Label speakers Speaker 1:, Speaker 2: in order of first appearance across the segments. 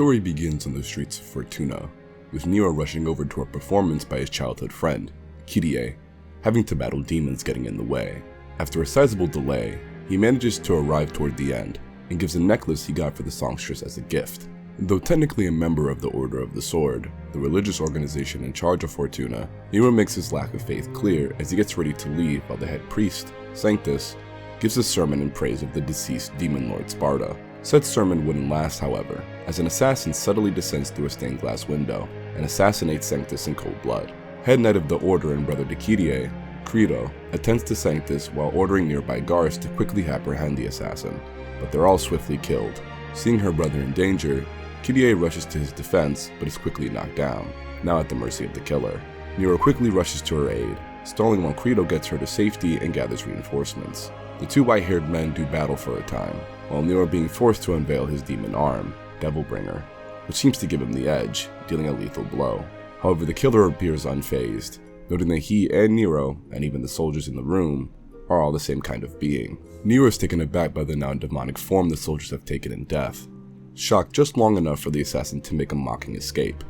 Speaker 1: story begins on the streets of Fortuna, with Nero rushing over to a performance by his childhood friend, Kyrie, having to battle demons getting in the way. After a sizable delay, he manages to arrive toward the end, and gives a necklace he got for the songstress as a gift. Though technically a member of the Order of the Sword, the religious organization in charge of Fortuna, Nero makes his lack of faith clear as he gets ready to leave while the head priest, Sanctus, gives a sermon in praise of the deceased demon lord Sparta. Said sermon wouldn't last, however, as an assassin subtly descends through a stained glass window and assassinates Sanctus in cold blood. Head knight of the Order and brother to Kyrie, Credo, attends to Sanctus while ordering nearby guards to quickly apprehend the assassin, but they're all swiftly killed. Seeing her brother in danger, Kyrie rushes to his defense but is quickly knocked down, now at the mercy of the killer. Nero quickly rushes to her aid, stalling while Credo gets her to safety and gathers reinforcements. The two white-haired men do battle for a time, while Nero being forced to unveil his demon arm, Devilbringer, which seems to give him the edge, dealing a lethal blow. However, the killer appears unfazed, noting that he and Nero, and even the soldiers in the room, are all the same kind of being. Nero is taken aback by the now demonic form the soldiers have taken in death, shocked just long enough for the assassin to make a mocking escape.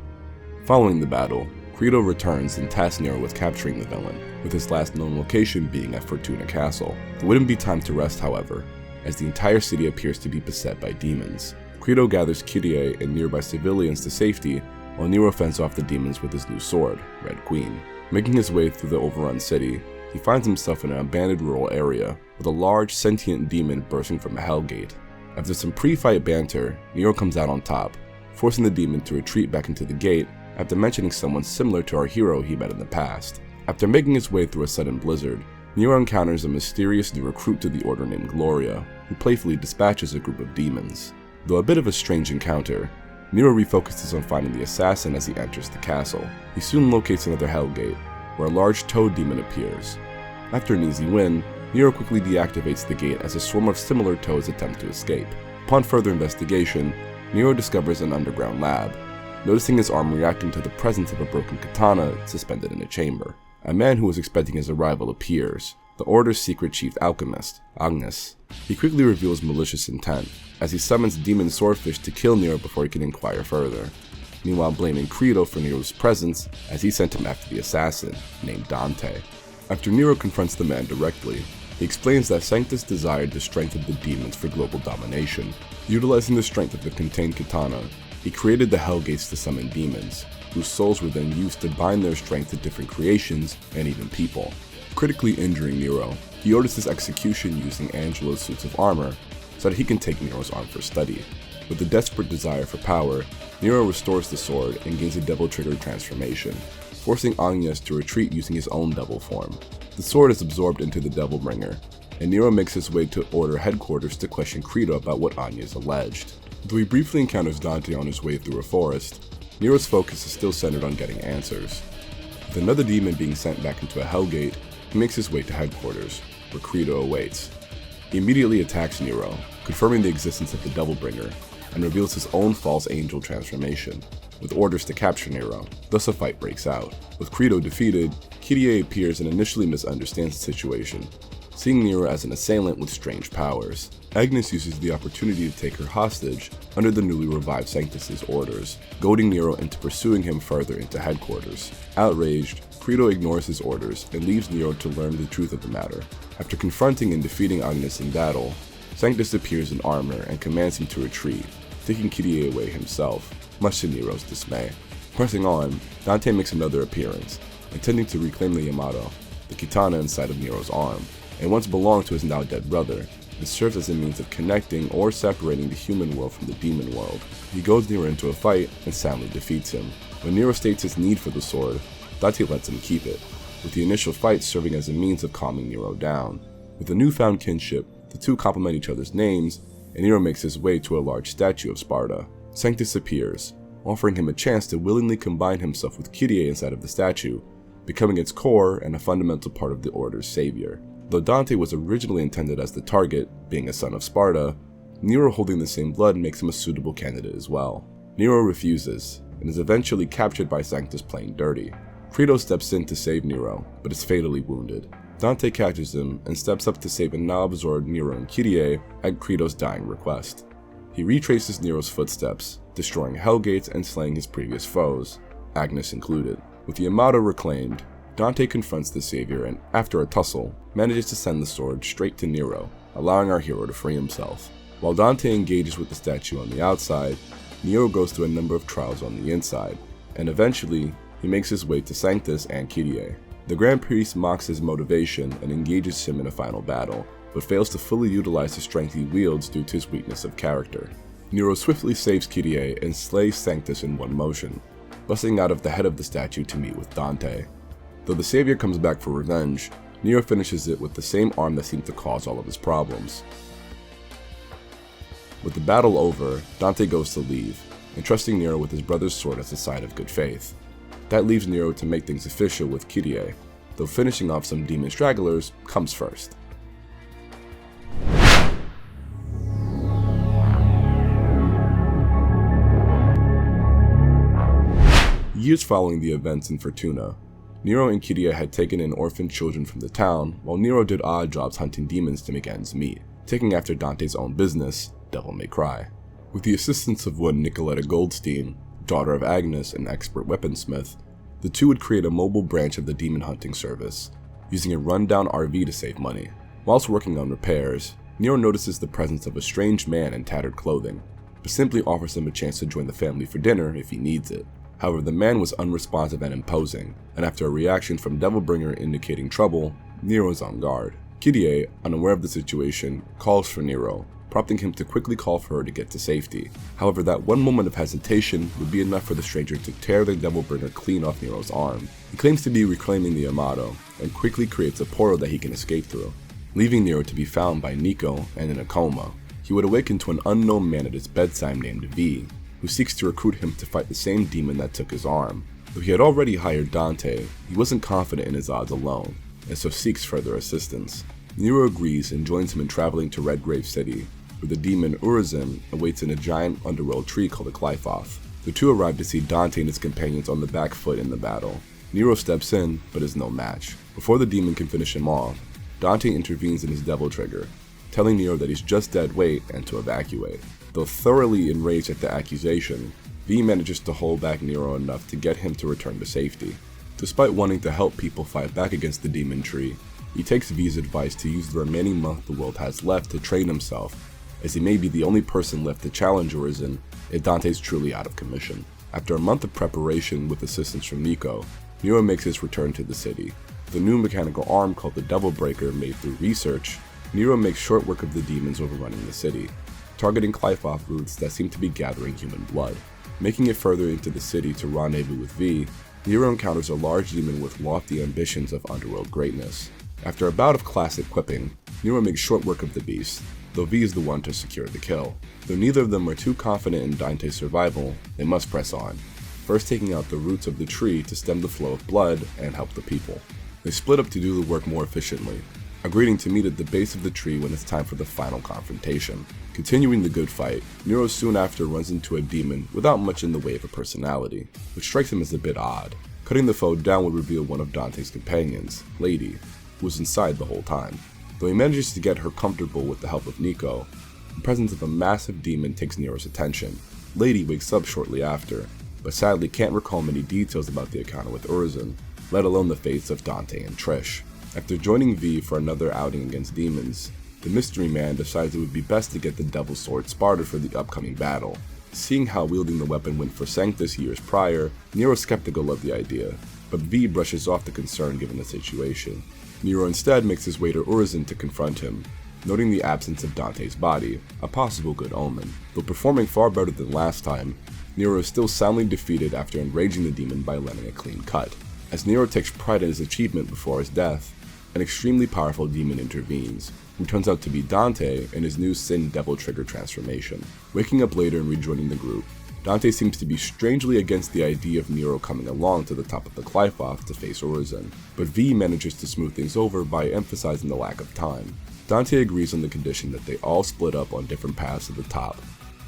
Speaker 1: Following the battle, Credo returns and tasks Nero with capturing the villain, with his last known location being at Fortuna Castle. There wouldn't be time to rest, however, as the entire city appears to be beset by demons. Credo gathers Kyrie and nearby civilians to safety, while Nero fends off the demons with his new sword, Red Queen. Making his way through the overrun city, he finds himself in an abandoned rural area, with a large sentient demon bursting from a hellgate. After some pre-fight banter, Nero comes out on top, forcing the demon to retreat back into the gate after mentioning someone similar to our hero he met in the past. After making his way through a sudden blizzard, Nero encounters a mysterious new recruit to the Order named Gloria, who playfully dispatches a group of demons. Though a bit of a strange encounter, Nero refocuses on finding the assassin as he enters the castle. He soon locates another hellgate, where a large toad demon appears. After an easy win, Nero quickly deactivates the gate as a swarm of similar toads attempt to escape. Upon further investigation, Nero discovers an underground lab, noticing his arm reacting to the presence of a broken katana suspended in a chamber. A man who was expecting his arrival appears, the Order's secret chief alchemist, Agnes. He quickly reveals malicious intent, as he summons demon swordfish to kill Nero before he can inquire further, meanwhile blaming Credo for Nero's presence as he sent him after the assassin, named Dante. After Nero confronts the man directly, he explains that Sanctus desired the strength of the demons for global domination. Utilizing the strength of the contained katana, he created the Hellgates to summon demons, whose souls were then used to bind their strength to different creations and even people. Critically injuring Nero, he orders his execution using Angelo's suits of armor so that he can take Nero's arm for study. With a desperate desire for power, Nero restores the sword and gains a devil-triggered transformation, forcing Agnes to retreat using his own devil form. The sword is absorbed into the Devilbringer, and Nero makes his way to Order headquarters to question Credo about what Agnes alleged. Though he briefly encounters Dante on his way through a forest, Nero's focus is still centered on getting answers. With another demon being sent back into a hellgate, he makes his way to headquarters, where Credo awaits. He immediately attacks Nero, confirming the existence of the Devilbringer, and reveals his own false angel transformation, with orders to capture Nero. Thus a fight breaks out. With Credo defeated, Kyrie appears and initially misunderstands the situation, seeing Nero as an assailant with strange powers. Agnes uses the opportunity to take her hostage under the newly revived Sanctus's orders, goading Nero into pursuing him further into headquarters. Outraged, Credo ignores his orders and leaves Nero to learn the truth of the matter. After confronting and defeating Agnes in battle, Sanctus appears in armor and commands him to retreat, taking Kyrie away himself, much to Nero's dismay. Pressing on, Dante makes another appearance, intending to reclaim the Yamato, the katana inside of Nero's arm, and once belonged to his now dead brother. It serves as a means of connecting or separating the human world from the demon world. He goads Nero into a fight and soundly defeats him. When Nero states his need for the sword, Dante lets him keep it, with the initial fight serving as a means of calming Nero down. With a newfound kinship, the two complement each other's names, and Nero makes his way to a large statue of Sparta. Sanctus appears, offering him a chance to willingly combine himself with Kyrie inside of the statue, becoming its core and a fundamental part of the Order's savior. Though Dante was originally intended as the target, being a son of Sparta, Nero holding the same blood makes him a suitable candidate as well. Nero refuses, and is eventually captured by Sanctus playing dirty. Credo steps in to save Nero, but is fatally wounded. Dante catches him and steps up to save and now absorb Nero and Kyrie at Credo's dying request. He retraces Nero's footsteps, destroying Hellgates and slaying his previous foes, Agnes included. With the Amato reclaimed, Dante confronts the Savior and, after a tussle, manages to send the sword straight to Nero, allowing our hero to free himself. While Dante engages with the statue on the outside, Nero goes through a number of trials on the inside, and eventually, he makes his way to Sanctus and Kyrie. The Grand Priest mocks his motivation and engages him in a final battle, but fails to fully utilize the strength he wields due to his weakness of character. Nero swiftly saves Kyrie and slays Sanctus in one motion, busting out of the head of the statue to meet with Dante. Though the Savior comes back for revenge, Nero finishes it with the same arm that seemed to cause all of his problems. With the battle over, Dante goes to leave, entrusting Nero with his brother's sword as a sign of good faith. That leaves Nero to make things official with Kyrie, though finishing off some demon stragglers comes first. Years following the events in Fortuna, Nero and Kyrie had taken in orphaned children from the town, while Nero did odd jobs hunting demons to make ends meet, taking after Dante's own business, Devil May Cry. With the assistance of one Nicoletta Goldstein, daughter of Agnes and expert weaponsmith, the two would create a mobile branch of the demon hunting service, using a rundown RV to save money. Whilst working on repairs, Nero notices the presence of a strange man in tattered clothing, but simply offers him a chance to join the family for dinner if he needs it. However, the man was unresponsive and imposing, and after a reaction from Devilbringer indicating trouble, Nero is on guard. Kyrie, unaware of the situation, calls for Nero, prompting him to quickly call for her to get to safety. However, that one moment of hesitation would be enough for the stranger to tear the Devilbringer clean off Nero's arm. He claims to be reclaiming the Amato, and quickly creates a portal that he can escape through, leaving Nero to be found by Nico and in a coma. He would awaken to an unknown man at his bedside named V, who seeks to recruit him to fight the same demon that took his arm. Though he had already hired Dante, he wasn't confident in his odds alone, and so seeks further assistance. Nero agrees and joins him in traveling to Redgrave City, where the demon Urizen awaits in a giant underworld tree called a Qlipoth. The two arrive to see Dante and his companions on the back foot in the battle. Nero steps in, but is no match. Before the demon can finish him off, Dante intervenes in his devil trigger, telling Nero that he's just dead weight and to evacuate. Though thoroughly enraged at the accusation, V manages to hold back Nero enough to get him to return to safety. Despite wanting to help people fight back against the demon tree, he takes V's advice to use the remaining month the world has left to train himself, as he may be the only person left to challenge Urizen if Dante's truly out of commission. After a month of preparation with assistance from Nico, Nero makes his return to the city. With a new mechanical arm called the Devil Breaker made through research, Nero makes short work of the demons overrunning the city, targeting Qlipoth roots that seem to be gathering human blood. Making it further into the city to rendezvous with V, Nero encounters a large demon with lofty ambitions of underworld greatness. After a bout of classic quipping, Nero makes short work of the beast, though V is the one to secure the kill. Though neither of them are too confident in Dante's survival, they must press on, first taking out the roots of the tree to stem the flow of blood and help the people. They split up to do the work more efficiently, agreeing to meet at the base of the tree when it's time for the final confrontation. Continuing the good fight, Nero soon after runs into a demon without much in the way of a personality, which strikes him as a bit odd. Cutting the foe down would reveal one of Dante's companions, Lady, who was inside the whole time. Though he manages to get her comfortable with the help of Nico, the presence of a massive demon takes Nero's attention. Lady wakes up shortly after, but sadly can't recall many details about the encounter with Urizen, let alone the fates of Dante and Trish. After joining V for another outing against demons, the mystery man decides it would be best to get the Devil's Sword Sparta for the upcoming battle. Seeing how wielding the weapon went for Sanctus years prior, Nero's skeptical of the idea, but V brushes off the concern given the situation. Nero instead makes his way to Urizen to confront him, noting the absence of Dante's body, a possible good omen. Though performing far better than last time, Nero is still soundly defeated after enraging the demon by landing a clean cut. As Nero takes pride in his achievement before his death, an extremely powerful demon intervenes, who turns out to be Dante in his new Sin Devil Trigger transformation. Waking up later and rejoining the group, Dante seems to be strangely against the idea of Nero coming along to the top of the Qlipoth to face Urizen, but V manages to smooth things over by emphasizing the lack of time. Dante agrees on the condition that they all split up on different paths to the top,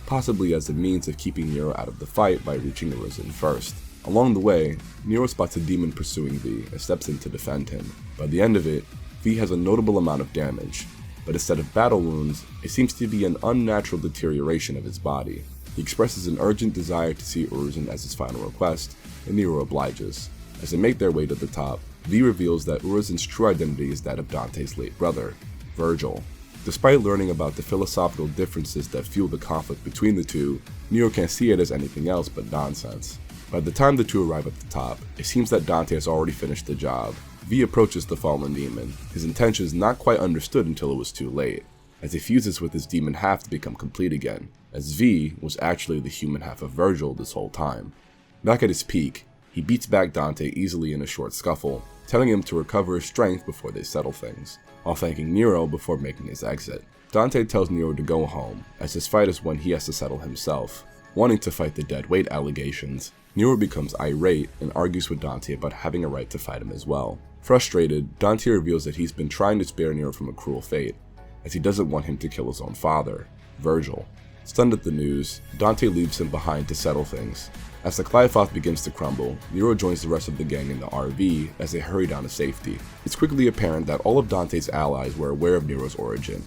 Speaker 1: possibly as a means of keeping Nero out of the fight by reaching Urizen first. Along the way, Nero spots a demon pursuing V and steps in to defend him. By the end of it, V has a notable amount of damage, but instead of battle wounds, it seems to be an unnatural deterioration of his body. He expresses an urgent desire to see Urizen as his final request, and Nero obliges. As they make their way to the top, V reveals that Urizen's true identity is that of Dante's late brother, Virgil. Despite learning about the philosophical differences that fuel the conflict between the two, Nero can't see it as anything else but nonsense. By the time the two arrive at the top, it seems that Dante has already finished the job. V approaches the fallen demon, his intentions not quite understood until it was too late, as he fuses with his demon half to become complete again, as V was actually the human half of Virgil this whole time. Back at his peak, he beats back Dante easily in a short scuffle, telling him to recover his strength before they settle things, while thanking Nero before making his exit. Dante tells Nero to go home, as this fight is one he has to settle himself. Wanting to fight the dead weight allegations, Nero becomes irate and argues with Dante about having a right to fight him as well. Frustrated, Dante reveals that he's been trying to spare Nero from a cruel fate, as he doesn't want him to kill his own father, Virgil. Stunned at the news, Dante leaves him behind to settle things. As the Qliphoth begins to crumble, Nero joins the rest of the gang in the RV as they hurry down to safety. It's quickly apparent that all of Dante's allies were aware of Nero's origin,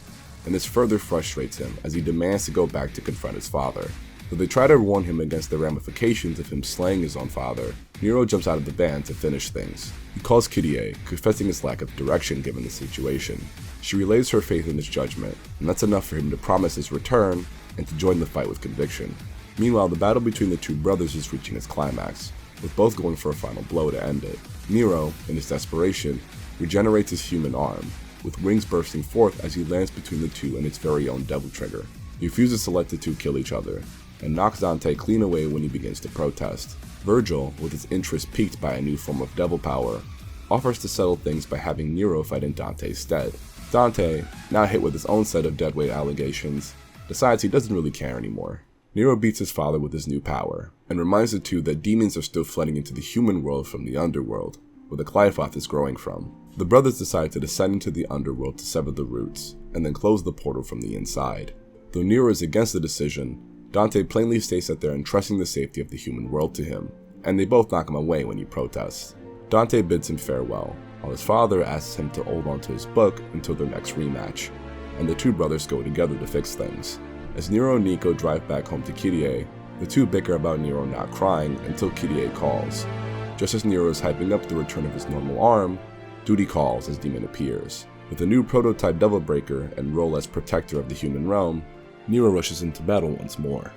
Speaker 1: and this further frustrates him as he demands to go back to confront his father. Though they try to warn him against the ramifications of him slaying his own father, Nero jumps out of the van to finish things. He calls Kyrie, confessing his lack of direction given the situation. She relays her faith in his judgment, and that's enough for him to promise his return and to join the fight with conviction. Meanwhile, the battle between the two brothers is reaching its climax, with both going for a final blow to end it. Nero, in his desperation, regenerates his human arm, with wings bursting forth as he lands between the two and its very own devil trigger. He refuses to let the two kill each other, and knocks Dante clean away when he begins to protest. Virgil, with his interest piqued by a new form of devil power, offers to settle things by having Nero fight in Dante's stead. Dante, now hit with his own set of deadweight allegations, decides he doesn't really care anymore. Nero beats his father with his new power, and reminds the two that demons are still flooding into the human world from the underworld, where the Qliphoth is growing from. The brothers decide to descend into the underworld to sever the roots, and then close the portal from the inside. Though Nero is against the decision, Dante plainly states that they're entrusting the safety of the human world to him, and they both knock him away when he protests. Dante bids him farewell, while his father asks him to hold on to his book until their next rematch, and the two brothers go together to fix things. As Nero and Nico drive back home to Kyrie, the two bicker about Nero not crying until Kyrie calls. Just as Nero is hyping up the return of his normal arm, duty calls as Demon appears. With a new prototype Devil Breaker and role as protector of the human realm, Nero rushes into battle once more.